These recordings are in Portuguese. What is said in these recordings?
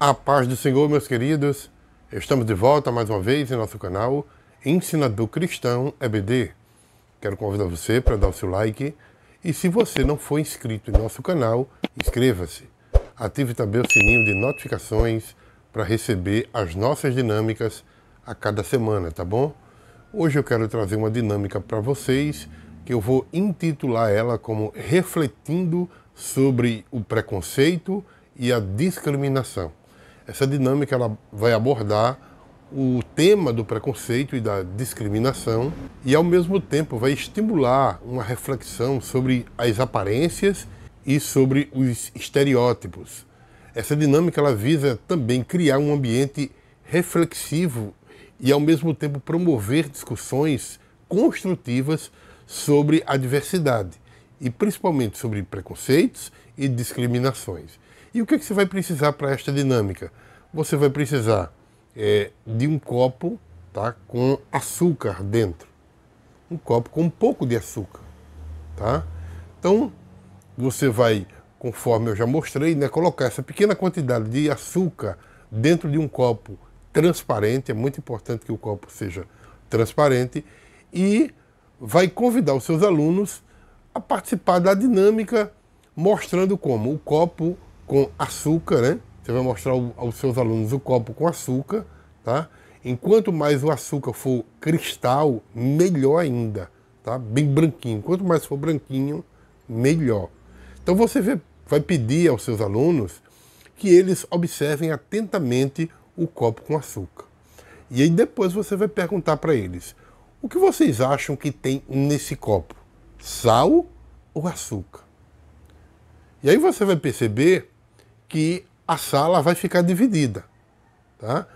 A paz do Senhor, meus queridos. Estamos de volta mais uma vez em nosso canal Ensinador Cristão EBD. Quero convidar você para dar o seu like e, se você não for inscrito em nosso canal, inscreva-se. Ative também o sininho de notificações para receber as nossas dinâmicas a cada semana, tá bom? Hoje eu quero trazer uma dinâmica para vocês que eu vou intitular ela como Refletindo sobre o Preconceito e a Discriminação. Essa dinâmica ela vai abordar o tema do preconceito e da discriminação e, ao mesmo tempo, vai estimular uma reflexão sobre as aparências e sobre os estereótipos. Essa dinâmica ela visa também criar um ambiente reflexivo e, ao mesmo tempo, promover discussões construtivas sobre a diversidade e, principalmente, sobre preconceitos e discriminações. E o que você vai precisar para esta dinâmica? Você vai precisar de um copo, tá, com açúcar dentro. Um copo com um pouco de açúcar. Tá? Então, você vai, conforme eu já mostrei, né, colocar essa pequena quantidade de açúcar dentro de um copo transparente. É muito importante que o copo seja transparente. E vai convidar os seus alunos a participar da dinâmica, mostrando como o copo com açúcar, né? Você vai mostrar aos seus alunos o copo com açúcar, tá? Enquanto mais o açúcar for cristal, melhor ainda, tá? Bem branquinho. Quanto mais for branquinho, melhor. Então você vai pedir aos seus alunos que eles observem atentamente o copo com açúcar. E aí depois você vai perguntar para eles: o que vocês acham que tem nesse copo? Sal ou açúcar? E aí você vai perceber que a sala vai ficar dividida, tá?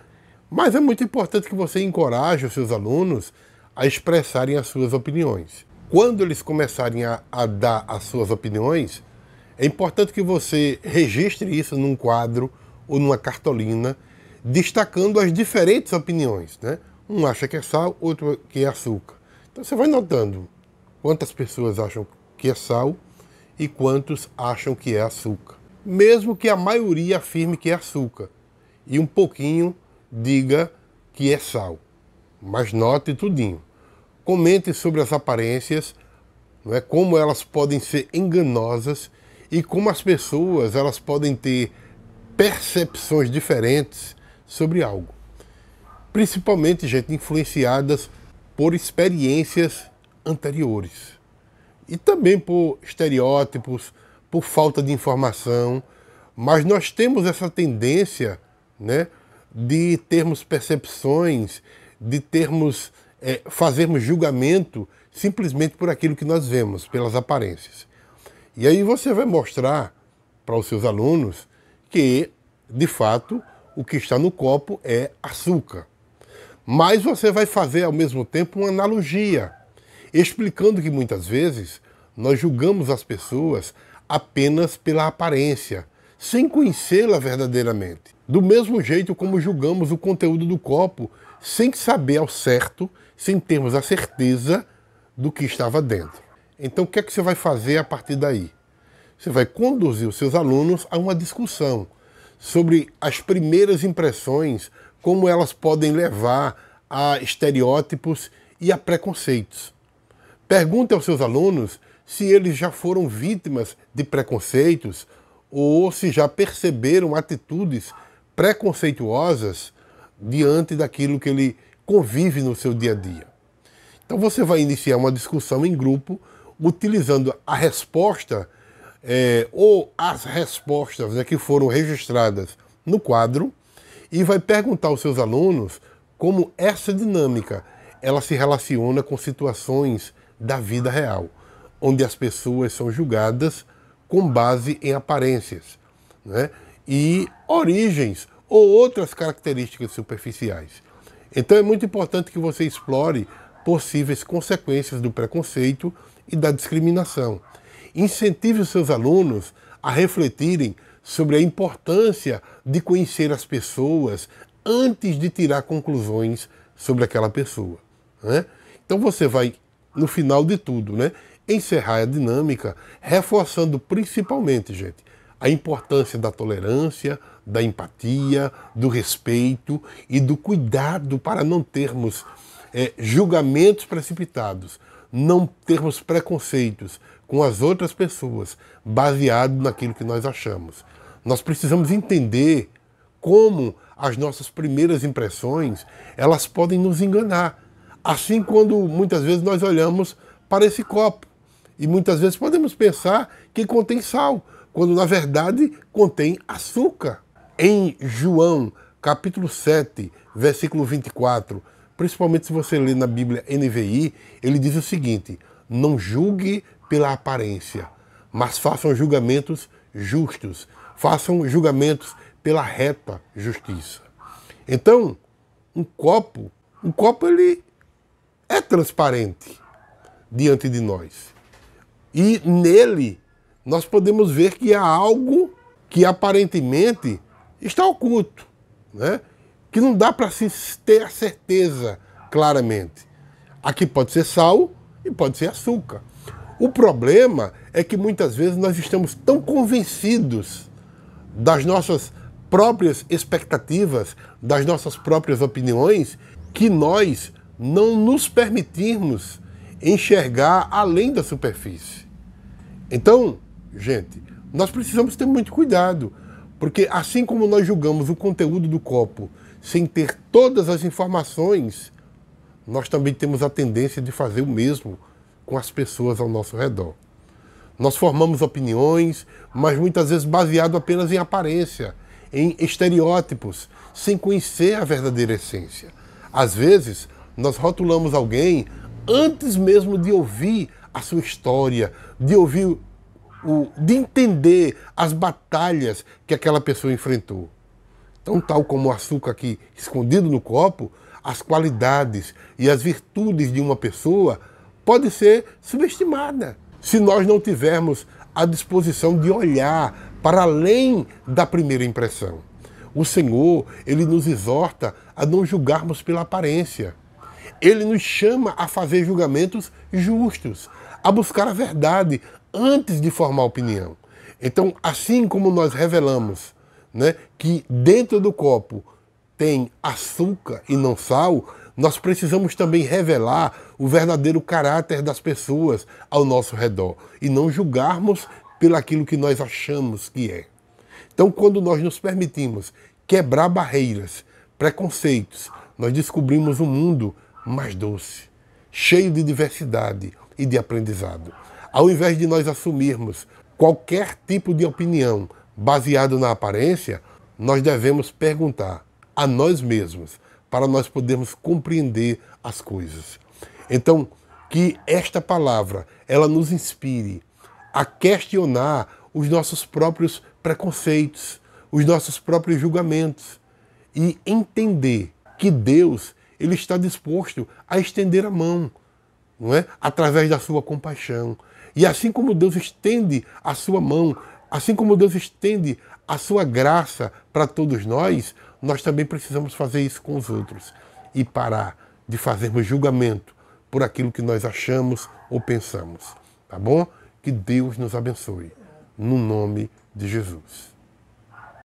Mas é muito importante que você encoraje os seus alunos a expressarem as suas opiniões. Quando eles começarem a dar as suas opiniões, é importante que você registre isso num quadro ou numa cartolina, destacando as diferentes opiniões, né? Um acha que é sal, outro que é açúcar. Então você vai notando quantas pessoas acham que é sal e quantos acham que é açúcar. Mesmo que a maioria afirme que é açúcar e um pouquinho diga que é sal. Mas note tudinho. Comente sobre as aparências, não é, como elas podem ser enganosas e como as pessoas elas podem ter percepções diferentes sobre algo. Principalmente, gente, influenciadas por experiências anteriores. E também por estereótipos, por falta de informação, mas nós temos essa tendência, né, de termos percepções, de fazermos julgamento simplesmente por aquilo que nós vemos, pelas aparências. E aí você vai mostrar para os seus alunos que, de fato, o que está no copo é açúcar. Mas você vai fazer, ao mesmo tempo, uma analogia, explicando que muitas vezes nós julgamos as pessoas apenas pela aparência, sem conhecê-la verdadeiramente. Do mesmo jeito como julgamos o conteúdo do copo, sem saber ao certo, sem termos a certeza do que estava dentro. Então o que é que você vai fazer a partir daí? Você vai conduzir os seus alunos a uma discussão sobre as primeiras impressões, como elas podem levar a estereótipos e a preconceitos. Pergunte aos seus alunos se eles já foram vítimas de preconceitos ou se já perceberam atitudes preconceituosas diante daquilo que ele convive no seu dia a dia. Então você vai iniciar uma discussão em grupo utilizando a resposta ou as respostas, né, que foram registradas no quadro, e vai perguntar aos seus alunos como essa dinâmica ela se relaciona com situações da vida real, onde as pessoas são julgadas com base em aparências, né, e origens ou outras características superficiais. Então é muito importante que você explore possíveis consequências do preconceito e da discriminação. Incentive os seus alunos a refletirem sobre a importância de conhecer as pessoas antes de tirar conclusões sobre aquela pessoa, né? Então você vai, no final de tudo, né, encerrar a dinâmica reforçando principalmente, gente, a importância da tolerância, da empatia, do respeito e do cuidado para não termos julgamentos precipitados, não termos preconceitos com as outras pessoas, baseado naquilo que nós achamos. Nós precisamos entender como as nossas primeiras impressões, elas podem nos enganar. Assim, quando muitas vezes nós olhamos para esse copo, e muitas vezes podemos pensar que contém sal, quando na verdade contém açúcar. Em João, capítulo 7, versículo 24, principalmente se você ler na Bíblia NVI, ele diz o seguinte: não julgue pela aparência, mas façam julgamentos justos, façam julgamentos pela reta justiça. Então, um copo ele é transparente diante de nós. E nele nós podemos ver que há algo que aparentemente está oculto, né? Que não dá para se ter a certeza claramente. Aqui pode ser sal e pode ser açúcar. O problema é que muitas vezes nós estamos tão convencidos das nossas próprias expectativas, das nossas próprias opiniões, que nós não nos permitimos enxergar além da superfície. Então, gente, nós precisamos ter muito cuidado, porque assim como nós julgamos o conteúdo do copo sem ter todas as informações, nós também temos a tendência de fazer o mesmo com as pessoas ao nosso redor. Nós formamos opiniões, mas muitas vezes baseado apenas em aparência, em estereótipos, sem conhecer a verdadeira essência. Às vezes, nós rotulamos alguém antes mesmo de ouvir a sua história, de entender as batalhas que aquela pessoa enfrentou. Então, tal como o açúcar aqui escondido no copo, as qualidades e as virtudes de uma pessoa podem ser subestimadas se nós não tivermos a disposição de olhar para além da primeira impressão. O Senhor, Ele nos exorta a não julgarmos pela aparência. Ele nos chama a fazer julgamentos justos, a buscar a verdade antes de formar opinião. Então, assim como nós revelamos, né, que dentro do copo tem açúcar e não sal, nós precisamos também revelar o verdadeiro caráter das pessoas ao nosso redor e não julgarmos pelo aquilo que nós achamos que é. Então, quando nós nos permitimos quebrar barreiras, preconceitos, nós descobrimos um mundo mais doce, cheio de diversidade e de aprendizado. Ao invés de nós assumirmos qualquer tipo de opinião baseado na aparência, nós devemos perguntar a nós mesmos para nós podermos compreender as coisas. Então, que esta palavra, ela nos inspire a questionar os nossos próprios preconceitos, os nossos próprios julgamentos e entender que Deus, Ele está disposto a estender a mão, não é? Através da sua compaixão. E assim como Deus estende a sua mão, assim como Deus estende a sua graça para todos nós, nós também precisamos fazer isso com os outros e parar de fazermos julgamento por aquilo que nós achamos ou pensamos. Tá bom? Que Deus nos abençoe. No nome de Jesus.